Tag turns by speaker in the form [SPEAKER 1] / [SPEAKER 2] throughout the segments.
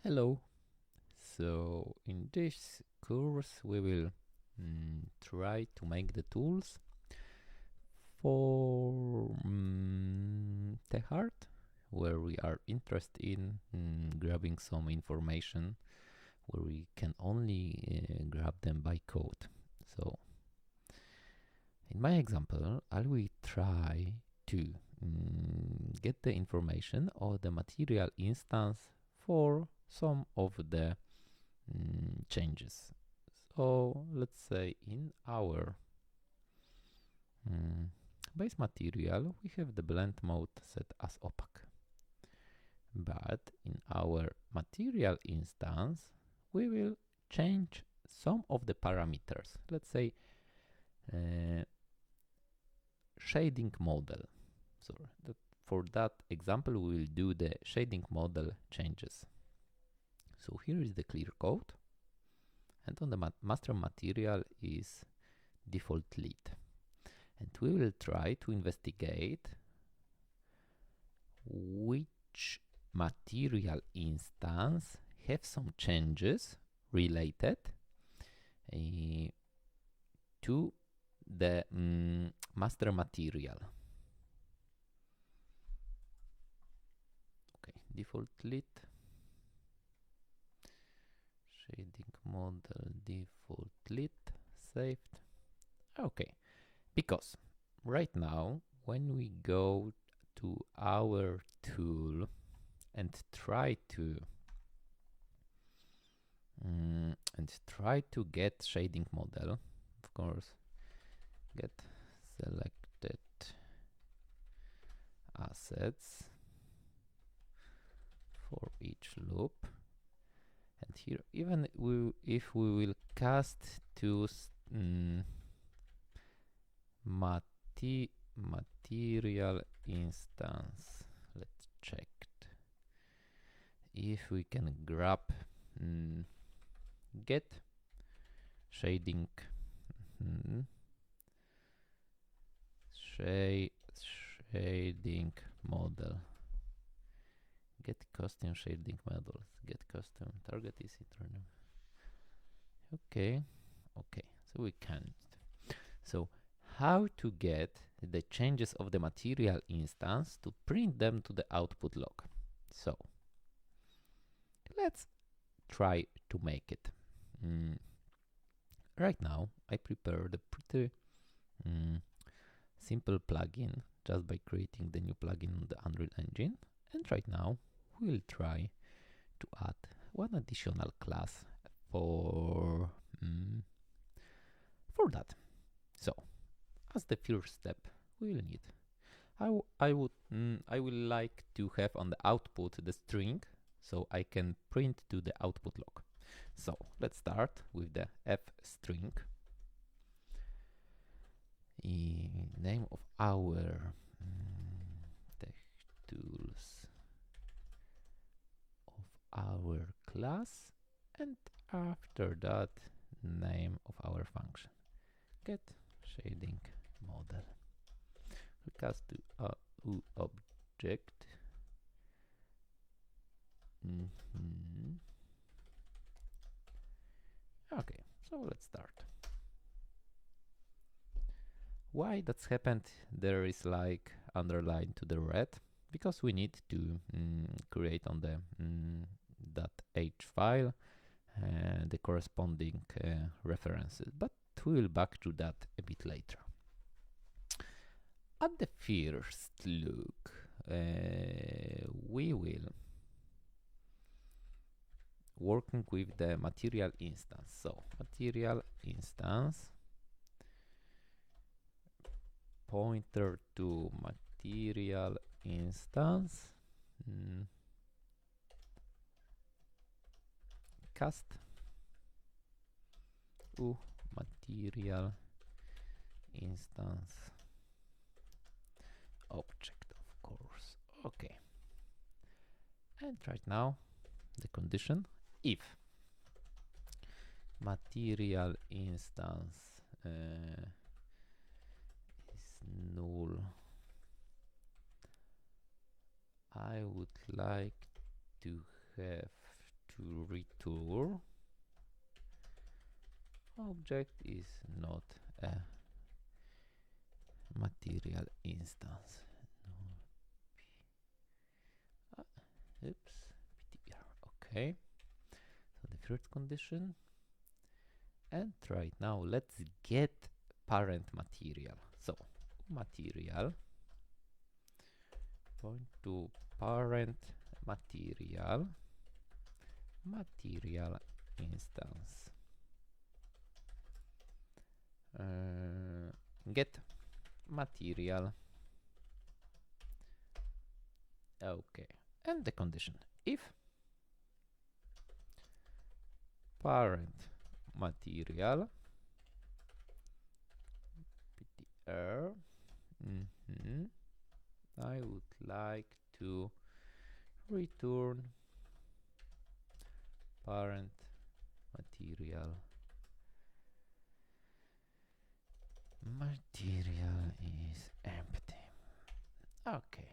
[SPEAKER 1] Hello. So in this course we will try to make the tools for the heart, where we are interested in grabbing some information where we can only grab them by code. So in my example, I will try to get the information of the material instance for some of the changes. So let's say in our base material we have the blend mode set as opaque, but in our material instance we will change some of the parameters. Let's say shading model. So for that example we will do the shading model changes. So here is the clear code, and on the master material is default lit, and we will try to investigate which material instance have some changes related to the master material. Okay, default lit, shading model default lit, saved. Okay, because right now when we go to our tool and try to get shading model, of course, get selected assets for each loop, and here even if we will cast to material instance, let's check if we can grab get shading shading model, get custom shading models, get custom target is internal. Okay, so we can't. So how to get the changes of the material instance to print them to the output log? So let's try to make it. Right now I prepared a pretty simple plugin just by creating the new plugin on the Unreal Engine, and right now we will try to add one additional class for that. So as the first step we will need, I will like to have on the output the string, so I can print to the output log. So let's start with the f string. Name of our tech tools of our class, and after that name of our function, get shading model, recast to UObject. Okay, so let's start. Why that's happened? There is like underline to the red, because we need to create on the .h file the corresponding references, but we will back to that a bit later. At the first look, we will working with the material instance. So material instance, pointer to material instance, cast material instance object, of course. Okay, and right now the condition, if material instance is null, I would like to have to return object is not a material instance. Oops, PTR. Okay, so the first condition. And right now let's get parent material. So material point to parent material instance. Get material. Okay, and the condition: if parent material ptr, I would like to return parent material is empty. Okay,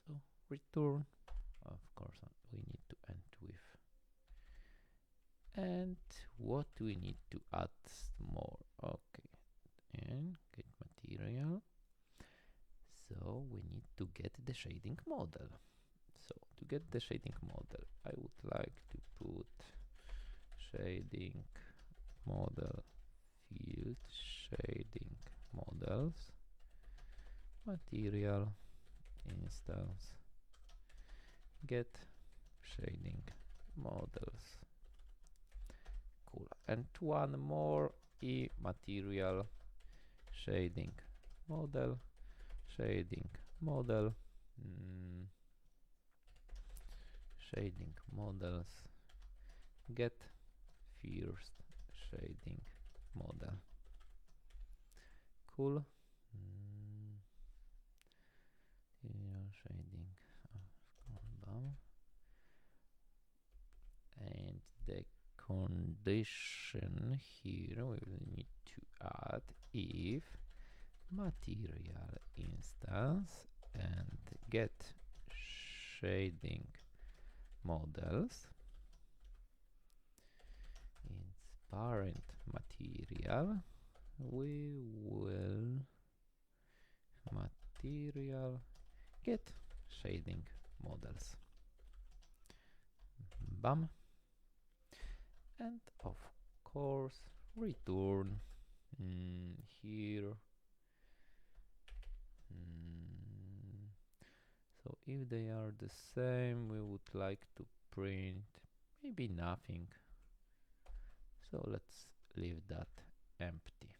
[SPEAKER 1] so return, of course we need to end with, and what we need to add more. Okay, and get material, so we need to get the shading model. So to get the shading model, I would like to put shading model field, shading models, material instance, get shading models. Cool. And one more, material shading model, shading model, shading models, get first shading model. Cool. Shading, and the condition here we will need to add if material instance and get shading models, its parent material, we will material get shading models. Bam. And of course return here. So if they are the same, we would like to print maybe nothing. So let's leave that empty.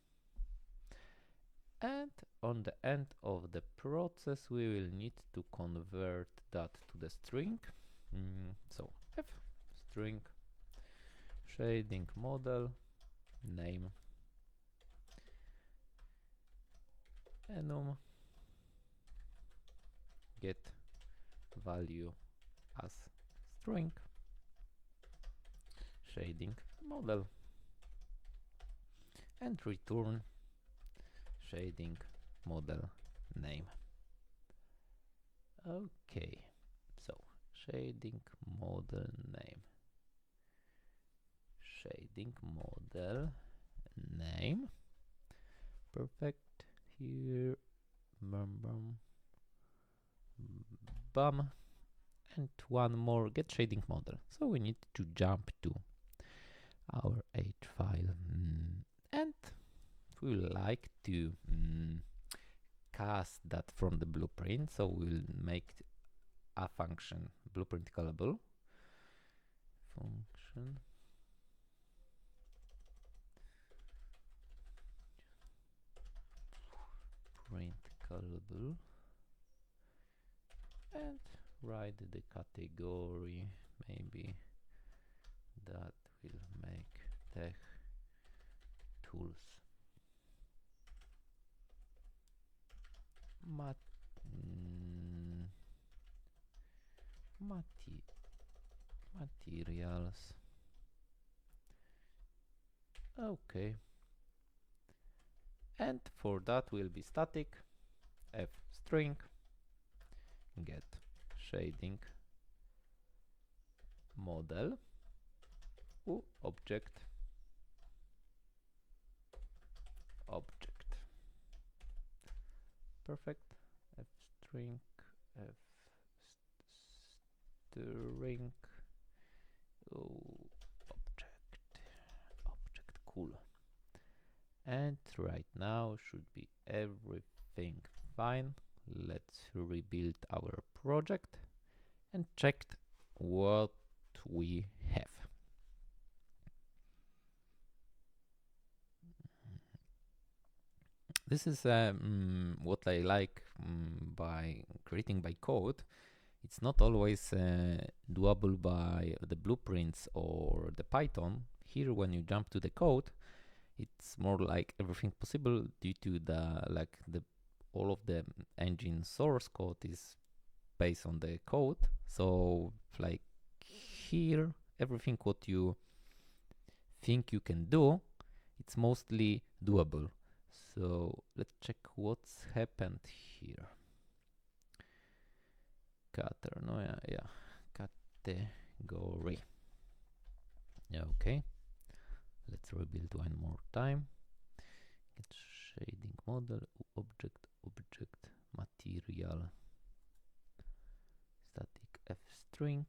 [SPEAKER 1] And on the end of the process, we will need to convert that to the string. So f string shading model name enum get value as string shading model and return shading model name. Okay, so shading model name, shading model name, perfect. Here, bum, and one more, get shading model. So we need to jump to our H file, and we would like to cast that from the blueprint. So we'll make a function blueprint callable function print callable and write the category, maybe that will make tech tools materials. Okay, and for that will be static f string get shading model UObject object. Perfect. F string, F string, object. Cool. And right now should be everything fine. Let's rebuild our project and check what we have. This is what I like by creating by code. It's not always doable by the blueprints or the Python. Here, when you jump to the code, it's more like everything possible due to the all of the engine source code is based on the code. So like here, everything what you think you can do, it's mostly doable. So let's check what's happened here. Category. Okay, let's rebuild one more time. Get shading model, object, material, static f string.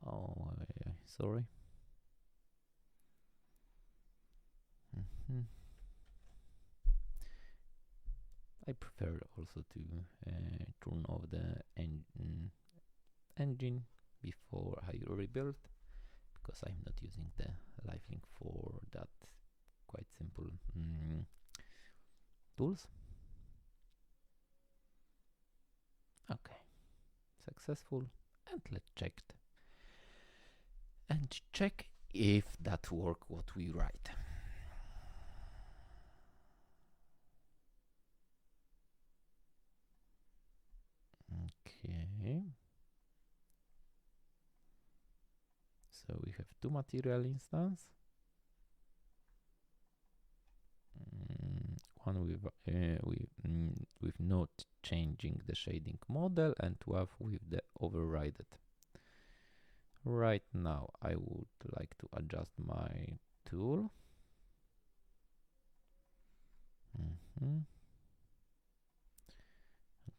[SPEAKER 1] Oh, sorry. I prefer also to turn off the engine before I rebuild, because I'm not using the lifelink for that quite simple tools. Okay, successful, and let's check it. And check if that work what we write. Okay. So we have two material instance. One with not changing the shading model, and one with the overridden. Right now I would like to adjust my tool.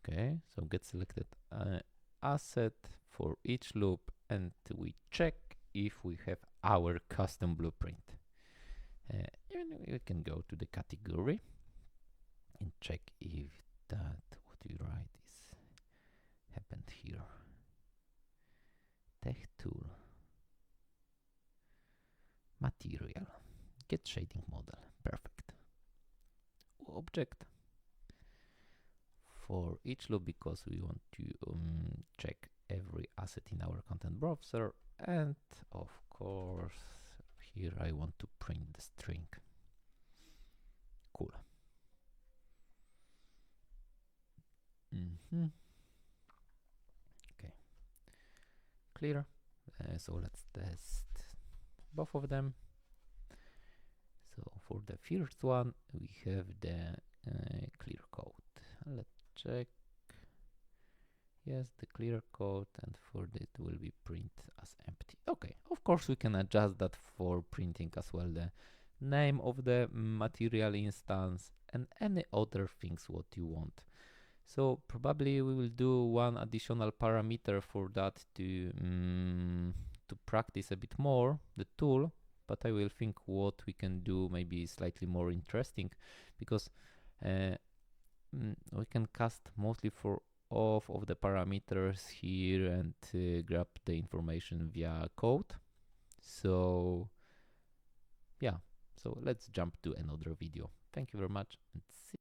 [SPEAKER 1] Okay, so get selected asset for each loop, and we check if we have our custom blueprint. Even we can go to the category and check if that what we write is happened here. Tech tool, material, get shading model, perfect. Object for each loop, because we want to check every asset in our content browser, and of course here I want to print the string. Cool. Okay, clear. So let's test both of them. So for the first one we have the clear code. Let's check. Yes, the clear code, and for that will be print as empty. Okay, of course we can adjust that for printing as well the name of the material instance and any other things what you want. So probably we will do one additional parameter for that to practice a bit more the tool, but I will think what we can do maybe slightly more interesting, because we can cast mostly for off of the parameters here and grab the information via code. So yeah, so let's jump to another video. Thank you very much, and see